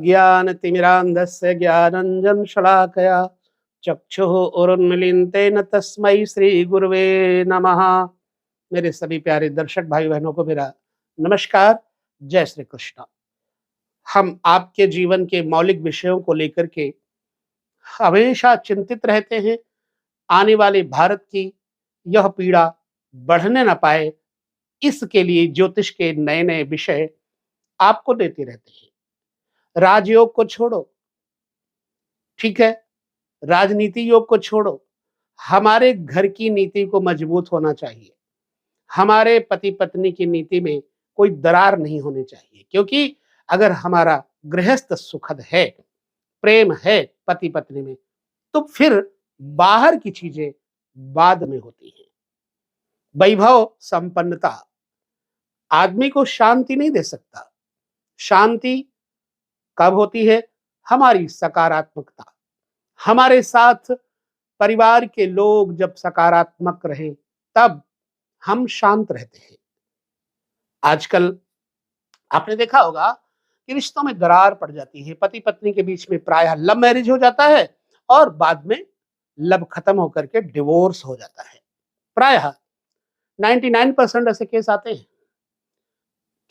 अज्ञानतिमिरान्धस्य ज्ञानञ्जनशलाकया चक्षुः उन्मीलितं तेन तस्मै श्री गुरुवे नमः। मेरे सभी प्यारे दर्शक भाई बहनों को मेरा नमस्कार, जय श्री कृष्ण। हम आपके जीवन के मौलिक विषयों को लेकर के हमेशा चिंतित रहते हैं। आने वाले भारत की यह पीड़ा बढ़ने न पाए, इसके लिए ज्योतिष के नए नए विषय आपको देते रहते हैं। राजयोग को छोड़ो, ठीक है, राजनीति योग को छोड़ो, हमारे घर की नीति को मजबूत होना चाहिए। हमारे पति पत्नी की नीति में कोई दरार नहीं होनी चाहिए, क्योंकि अगर हमारा गृहस्थ सुखद है, प्रेम है पति पत्नी में, तो फिर बाहर की चीजें बाद में होती हैं। वैभव संपन्नता आदमी को शांति नहीं दे सकता। शांति कब होती है? हमारी सकारात्मकता, हमारे साथ परिवार के लोग जब सकारात्मक रहे तब हम शांत रहते हैं। आजकल आपने देखा होगा कि रिश्तों में दरार पड़ जाती है। पति पत्नी के बीच में प्रायः लव मैरिज हो जाता है और बाद में लव खत्म होकर के डिवोर्स हो जाता है। प्रायः 99% ऐसे केस आते हैं।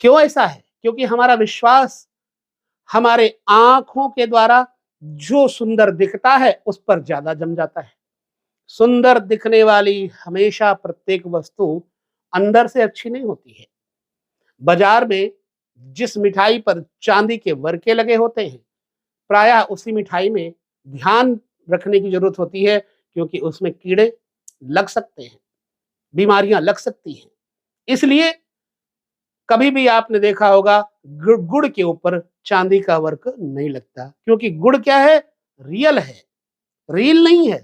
क्यों ऐसा है? क्योंकि हमारा विश्वास हमारे आंखों के द्वारा जो सुंदर दिखता है उस पर ज्यादा जम जाता है। सुंदर दिखने वाली हमेशा प्रत्येक वस्तु अंदर से अच्छी नहीं होती है। बाजार में जिस मिठाई पर चांदी के वर्के लगे होते हैं, प्रायः उसी मिठाई में ध्यान रखने की जरूरत होती है, क्योंकि उसमें कीड़े लग सकते हैं, बीमारियां लग सकती हैं। इसलिए कभी भी आपने देखा होगा गुड़ के ऊपर चांदी का वर्क नहीं लगता, क्योंकि गुड़ क्या है? रियल है, रील नहीं है।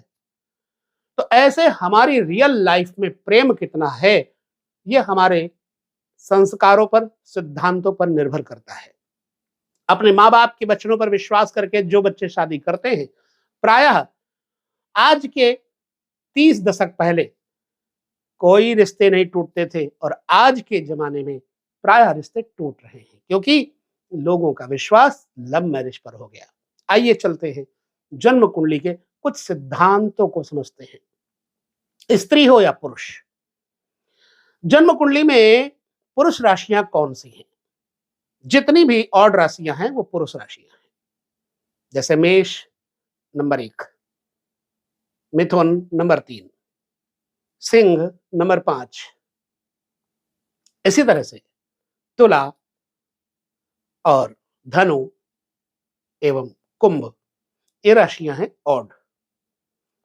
तो ऐसे हमारी रियल लाइफ में प्रेम कितना है, ये हमारे संस्कारों पर, सिद्धांतों पर निर्भर करता है। अपने माँ बाप के वचनों पर विश्वास करके जो बच्चे शादी करते हैं, प्रायः आज के 30 दशक पहले कोई रिश्ते नहीं टूटते थे और आज के जमाने में प्रायः रिश्ते टूट रहे हैं, क्योंकि लोगों का विश्वास लव मैरिज पर हो गया। आइए चलते हैं जन्म कुंडली के कुछ सिद्धांतों को समझते हैं। स्त्री हो या पुरुष, जन्म कुंडली में पुरुष राशियां कौन सी हैं? जितनी भी ऑड राशियां हैं वो पुरुष राशियां हैं। जैसे मेष नंबर 1, मिथुन नंबर 3, सिंह नंबर 5, इसी तरह से तुला और धनु एवं कुंभ, ये राशियां हैं ऑड।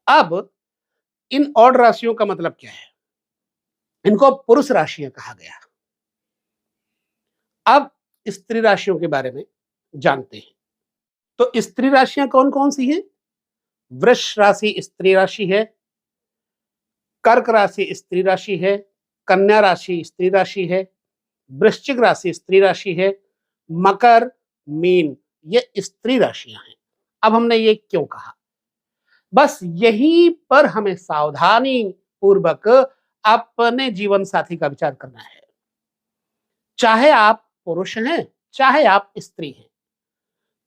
अब इन ऑड राशियों का मतलब क्या है? इनको पुरुष राशियां कहा गया। अब स्त्री राशियों के बारे में जानते हैं। तो स्त्री राशियां कौन कौन सी हैं? वृष राशि स्त्री राशि है, कर्क राशि स्त्री राशि है, कन्या राशि स्त्री राशि है, वृश्चिक राशि स्त्री राशि है, मकर, मीन, ये स्त्री राशियां हैं। अब हमने ये क्यों कहा? बस यहीं पर हमें सावधानी पूर्वक अपने जीवन साथी का विचार करना है। चाहे आप पुरुष हैं, चाहे आप स्त्री हैं,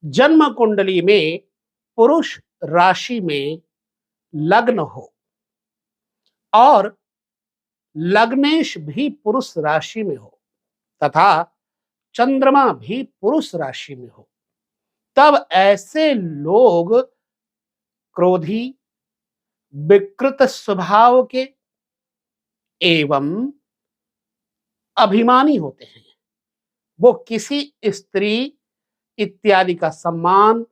जन्म कुंडली में पुरुष राशि में लग्न हो और लग्नेश भी पुरुष राशि में हो तथा चंद्रमा भी पुरुष राशि में हो, तब ऐसे लोग क्रोधी, विकृत स्वभाव के एवं अभिमानी होते हैं। वो किसी स्त्री इत्यादि का सम्मान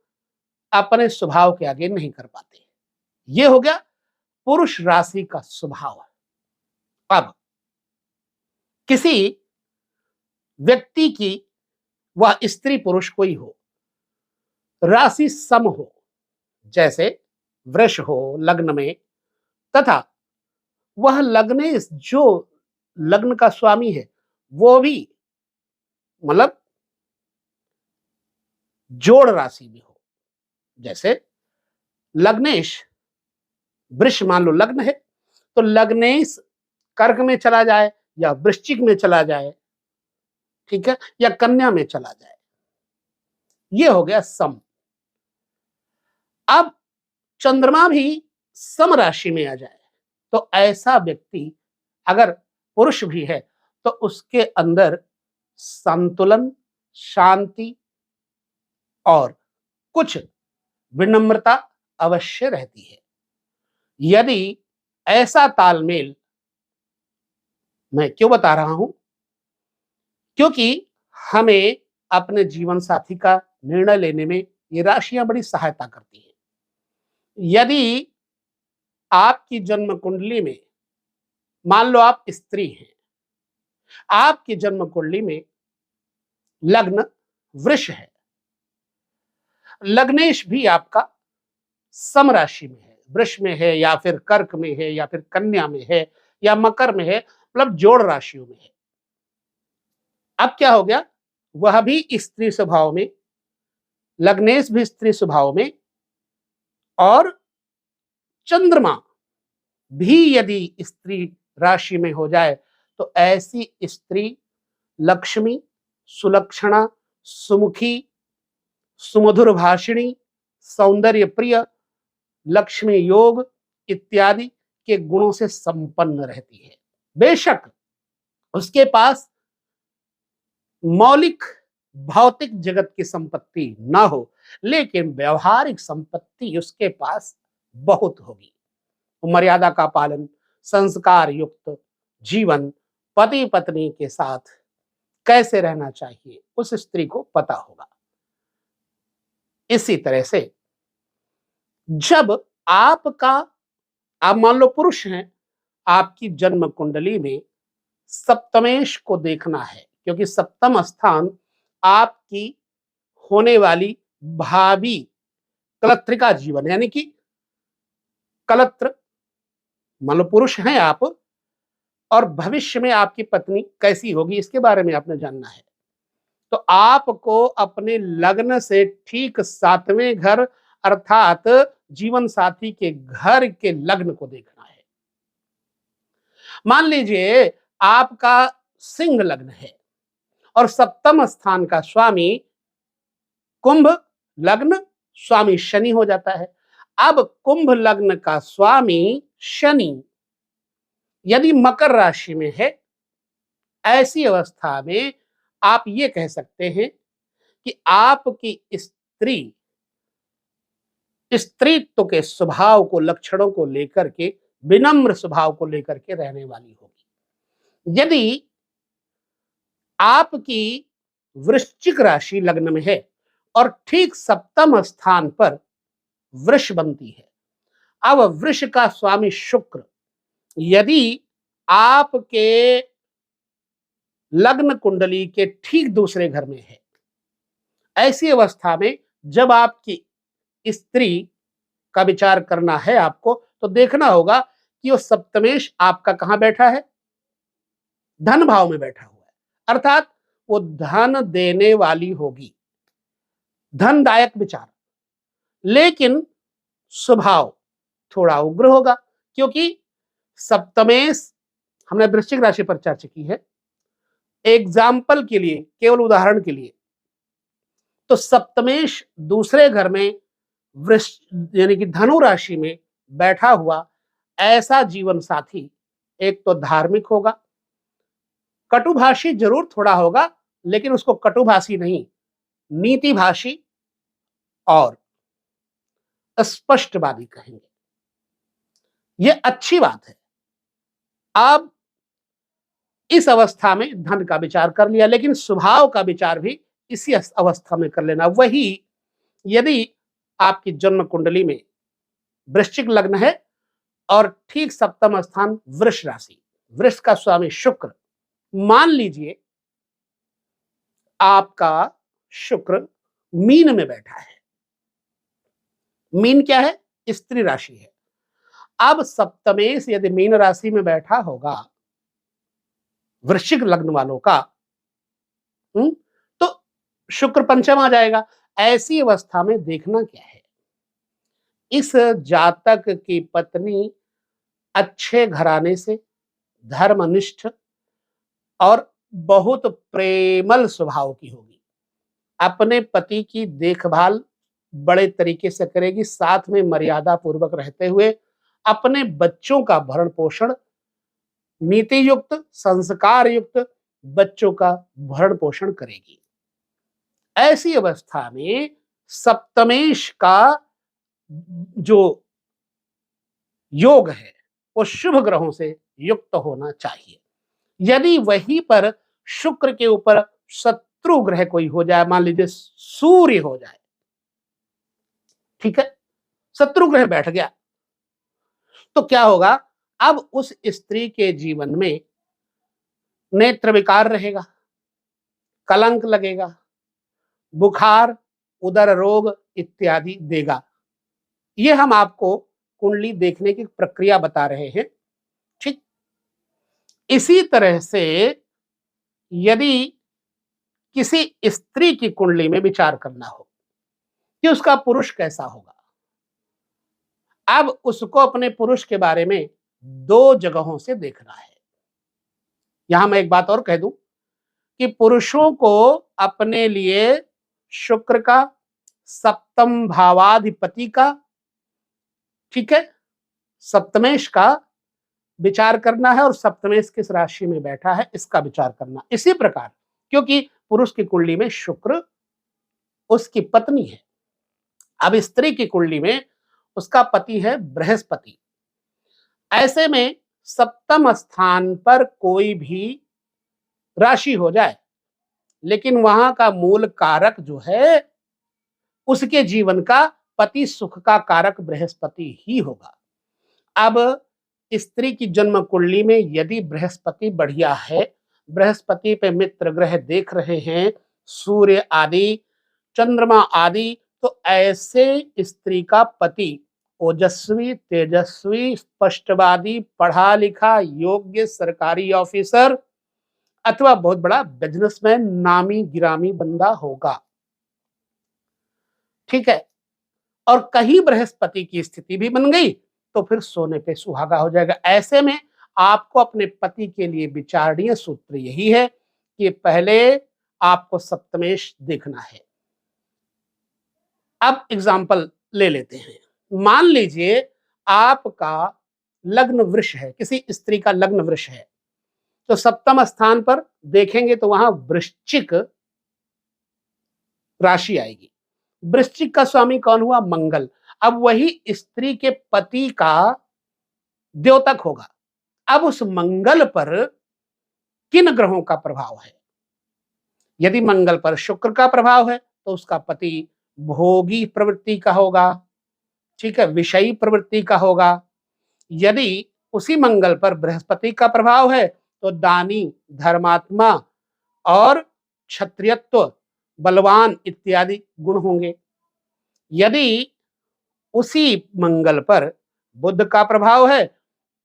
अपने स्वभाव के आगे नहीं कर पाते। ये हो गया पुरुष राशि का स्वभाव। अब किसी व्यक्ति की, वह स्त्री पुरुष कोई हो, राशि सम हो, जैसे वृष हो लग्न में, तथा वह लग्नेश जो लग्न का स्वामी है वो भी मतलब जोड़ राशि में हो। जैसे लग्नेश वृष मान लो लग्न है, तो लग्नेश कर्क में चला जाए या वृश्चिक में चला जाए, ठीक है, या कन्या में चला जाए, ये हो गया सम। अब चंद्रमा भी सम राशि में आ जाए तो ऐसा व्यक्ति अगर पुरुष भी है तो उसके अंदर संतुलन, शांति और कुछ विनम्रता अवश्य रहती है। यदि ऐसा तालमेल, मैं क्यों बता रहा हूं, क्योंकि हमें अपने जीवन साथी का निर्णय लेने में ये राशियां बड़ी सहायता करती हैं। यदि आपकी जन्म कुंडली में, मान लो आप स्त्री हैं, आपकी जन्म कुंडली में लग्न वृष है, लग्नेश भी आपका सम राशि में है, वृष में है या फिर कर्क में है या फिर कन्या में है या मकर में है, मतलब जोड़ राशियों में है। अब क्या हो गया, वह भी स्त्री स्वभाव में, लग्नेश भी स्त्री स्वभाव में, और चंद्रमा भी यदि स्त्री राशि में हो जाए तो ऐसी स्त्री लक्ष्मी, सुलक्षणा, सुमुखी, सुमधुर भाषिणी, सौंदर्य प्रिय, लक्ष्मी योग इत्यादि के गुणों से संपन्न रहती है। बेशक उसके पास मौलिक भौतिक जगत की संपत्ति ना हो, लेकिन व्यवहारिक संपत्ति उसके पास बहुत होगी। मर्यादा का पालन, संस्कार युक्त जीवन, पति पत्नी के साथ कैसे रहना चाहिए उस स्त्री को पता होगा। इसी तरह से जब आपका, आप मान लो पुरुष हैं, आपकी जन्म कुंडली में सप्तमेश को देखना है, क्योंकि सप्तम स्थान आपकी होने वाली भावी कलत्रिका जीवन, यानी कि कलत्र, मान लो पुरुष हैं आप और भविष्य में आपकी पत्नी कैसी होगी इसके बारे में आपने जानना है। तो आपको अपने लग्न से ठीक 7वें घर अर्थात जीवन साथी के घर के लग्न को देखना है। मान लीजिए आपका सिंह लग्न है और सप्तम स्थान का स्वामी कुंभ लग्न स्वामी शनि हो जाता है। अब कुंभ लग्न का स्वामी शनि यदि मकर राशि में है, ऐसी अवस्था में आप ये कह सकते हैं कि आपकी स्त्री स्त्रीत्व के स्वभाव को, लक्षणों को लेकर के, विनम्र स्वभाव को लेकर के रहने वाली होगी। यदि आपकी वृश्चिक राशि लग्न में है और ठीक सप्तम स्थान पर वृष बनती है, अब वृष का स्वामी शुक्र यदि आपके लग्न कुंडली के ठीक दूसरे घर में है, ऐसी अवस्था में जब आपकी स्त्री का विचार करना है आपको, तो देखना होगा कि वो सप्तमेश आपका कहां बैठा है, धन भाव में बैठा हुआ है, अर्थात वो धन देने वाली होगी, धनदायक विचार, लेकिन स्वभाव थोड़ा उग्र होगा, क्योंकि सप्तमेश, हमने वृश्चिक राशि पर चर्चा की है, एग्जाम्पल के लिए, केवल उदाहरण के लिए, तो सप्तमेश दूसरे घर में वृष यानी कि धनु राशि में बैठा हुआ ऐसा जीवन साथी एक तो धार्मिक होगा, कटुभाषी जरूर थोड़ा होगा, लेकिन उसको कटुभाषी नहीं, नीतिभाषी और स्पष्टवादी कहेंगे। यह अच्छी बात है। अब इस अवस्था में धन का विचार कर लिया, लेकिन स्वभाव का विचार भी इसी अवस्था में कर लेना। वही यदि आपकी जन्म कुंडली में वृश्चिक लग्न है और ठीक सप्तम स्थान वृष राशि, वृष का स्वामी शुक्र, मान लीजिए आपका शुक्र मीन में बैठा है। मीन क्या है, स्त्री राशि है। अब सप्तमेश यदि मीन राशि में बैठा होगा वृश्चिक लग्न वालों का, तो शुक्र पंचम आ जाएगा। ऐसी अवस्था में देखना क्या है, इस जातक की पत्नी अच्छे घराने से, धर्मनिष्ठ और बहुत प्रेमल स्वभाव की होगी। अपने पति की देखभाल बड़े तरीके से करेगी, साथ में मर्यादा पूर्वक रहते हुए अपने बच्चों का भरण पोषण, नीति युक्त, संस्कार युक्त बच्चों का भरण पोषण करेगी। ऐसी अवस्था में सप्तमेश का जो योग है वो शुभ ग्रहों से युक्त होना चाहिए। यदि वहीं पर शुक्र के ऊपर शत्रु ग्रह कोई हो जाए, मान लीजिए सूर्य हो जाए, ठीक है, शत्रु ग्रह बैठ गया, तो क्या होगा? अब उस स्त्री के जीवन में नेत्र विकार रहेगा, कलंक लगेगा, बुखार, उदर रोग इत्यादि देगा। ये हम आपको कुंडली देखने की प्रक्रिया बता रहे हैं, ठीक। इसी तरह से यदि किसी स्त्री की कुंडली में विचार करना हो कि उसका पुरुष कैसा होगा, अब उसको अपने पुरुष के बारे में दो जगहों से देखना है। यहां मैं एक बात और कह दूं कि पुरुषों को अपने लिए शुक्र का, सप्तम भावाधिपति का, ठीक है, सप्तमेश का विचार करना है और सप्तमेश किस राशि में बैठा है इसका विचार करना। इसी प्रकार क्योंकि पुरुष की कुंडली में शुक्र उसकी पत्नी है, अब स्त्री की कुंडली में उसका पति है बृहस्पति। ऐसे में सप्तम स्थान पर कोई भी राशि हो जाए, लेकिन वहां का मूल कारक जो है उसके जीवन का पति सुख का कारक बृहस्पति ही होगा। अब स्त्री की जन्म कुंडली में यदि बृहस्पति बढ़िया है, बृहस्पति पे मित्र ग्रह देख रहे हैं, सूर्य आदि, चंद्रमा आदि, तो ऐसे स्त्री का पति ओजस्वी, तेजस्वी, स्पष्टवादी, पढ़ा लिखा, योग्य सरकारी ऑफिसर अथवा बहुत बड़ा बिजनेसमैन, नामी गिरामी बंदा होगा, ठीक है। और कहीं बृहस्पति की स्थिति भी बन गई तो फिर सोने पे सुहागा हो जाएगा। ऐसे में आपको अपने पति के लिए विचारणीय सूत्र यही है कि पहले आपको सप्तमेश देखना है। अब एग्जाम्पल ले लेते हैं। मान लीजिए आपका लग्न वृष है, किसी स्त्री का लग्न वृष है, तो सप्तम स्थान पर देखेंगे तो वहां वृश्चिक राशि आएगी। वृश्चिक का स्वामी कौन हुआ? मंगल। अब वही स्त्री के पति का द्योतक होगा। अब उस मंगल पर किन ग्रहों का प्रभाव है? यदि मंगल पर शुक्र का प्रभाव है तो उसका पति भोगी प्रवृत्ति का होगा, ठीक है, विषयी प्रवृत्ति का होगा। यदि उसी मंगल पर बृहस्पति का प्रभाव है तो दानी, धर्मात्मा और क्षत्रियत्व, बलवान इत्यादि गुण होंगे। यदि उसी मंगल पर बुध का प्रभाव है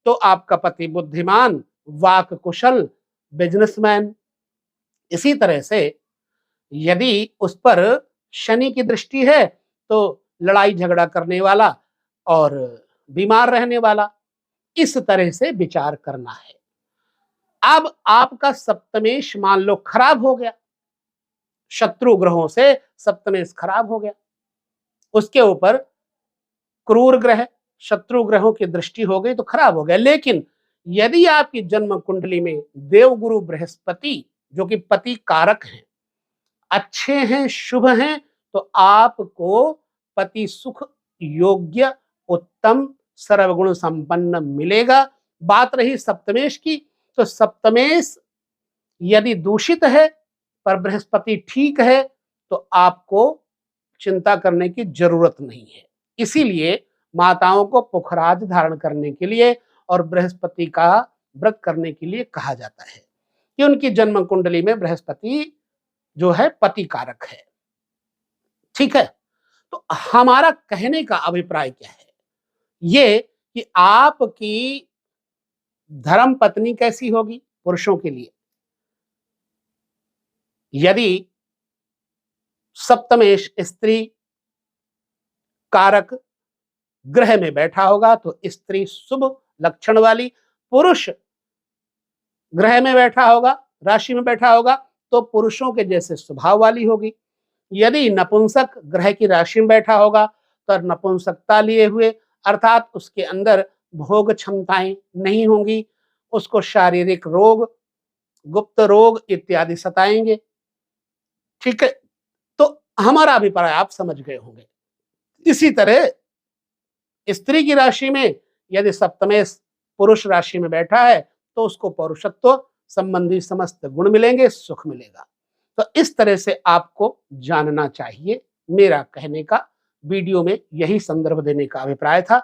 तो आपका पति बुद्धिमान, वाक कुशल, बिजनेसमैन। इसी तरह से यदि उस पर शनि की दृष्टि है तो लड़ाई झगड़ा करने वाला और बीमार रहने वाला। इस तरह से विचार करना है। अब आपका सप्तमेश मान लो खराब हो गया, शत्रु ग्रहों से सप्तमेश खराब हो गया, उसके ऊपर क्रूर ग्रह, शत्रु ग्रहों की दृष्टि हो गई तो खराब हो गया। लेकिन यदि आपकी जन्म कुंडली में देवगुरु बृहस्पति जो कि पति कारक हैं, अच्छे हैं, शुभ हैं, तो आपको पति सुख योग्य, उत्तम, सर्वगुण संपन्न मिलेगा। बात रही सप्तमेश की, तो सप्तमेश यदि दूषित है पर बृहस्पति ठीक है तो आपको चिंता करने की जरूरत नहीं है। इसीलिए माताओं को पुखराज धारण करने के लिए और बृहस्पति का व्रत करने के लिए कहा जाता है कि उनकी जन्म कुंडली में बृहस्पति जो है पति कारक है, ठीक है। तो हमारा कहने का अभिप्राय क्या है? ये कि आपकी धर्म पत्नी कैसी होगी पुरुषों के लिए। यदि सप्तमेश स्त्री कारक ग्रह में बैठा होगा तो स्त्री शुभ लक्षण वाली, पुरुष ग्रह में बैठा होगा, राशि में बैठा होगा तो पुरुषों के जैसे स्वभाव वाली होगी। यदि नपुंसक ग्रह की राशि में बैठा होगा तो नपुंसकता लिए हुए, अर्थात उसके अंदर भोग क्षमताएं नहीं होंगी, उसको शारीरिक रोग, गुप्त रोग इत्यादि सताएंगे। ठीक है, तो हमारा अभिप्राय आप समझ गए होंगे। इसी तरह स्त्री की राशि में यदि सप्तमेश पुरुष राशि में बैठा है तो उसको पौरुषत्व संबंधी समस्त गुण मिलेंगे, सुख मिलेगा। तो इस तरह से आपको जानना चाहिए। मेरा कहने का वीडियो में यही संदर्भ देने का अभिप्राय था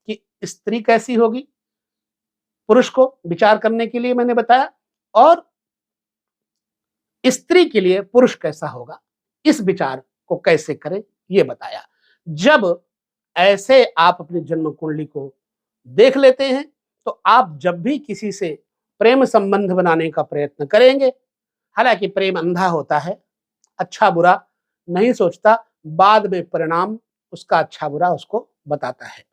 कि स्त्री कैसी होगी, पुरुष को विचार करने के लिए मैंने बताया, और स्त्री के लिए पुरुष कैसा होगा, इस विचार को कैसे करें ये बताया। जब ऐसे आप अपनी जन्म कुंडली को देख लेते हैं तो आप जब भी किसी से प्रेम संबंध बनाने का प्रयत्न करेंगे, हालांकि प्रेम अंधा होता है, अच्छा बुरा नहीं सोचता, बाद में परिणाम उसका अच्छा बुरा उसको बताता है।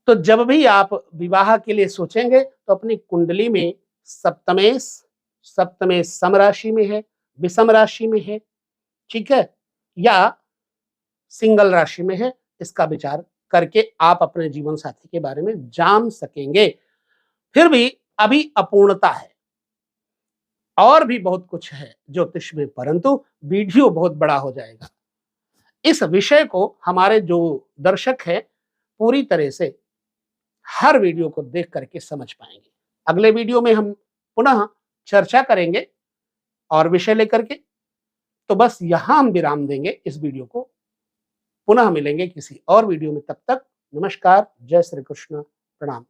तो जब भी आप विवाह के लिए सोचेंगे तो अपनी कुंडली में सप्तमेश सम राशि में है, विषम राशि में है, ठीक है, या सिंगल राशि में है, इसका विचार करके आप अपने जीवन साथी के बारे में जान सकेंगे। फिर भी अभी अपूर्णता है, और भी बहुत कुछ है ज्योतिष में, परंतु वीडियो बहुत बड़ा हो जाएगा। इस विषय को हमारे जो दर्शक हैं पूरी तरह से हर वीडियो को देख करके समझ पाएंगे। अगले वीडियो में हम पुनः चर्चा करेंगे और विषय लेकर के। तो बस यहां हम विराम देंगे इस वीडियो को, पुनः मिलेंगे किसी और वीडियो में। तब तक नमस्कार, जय श्री कृष्ण, प्रणाम।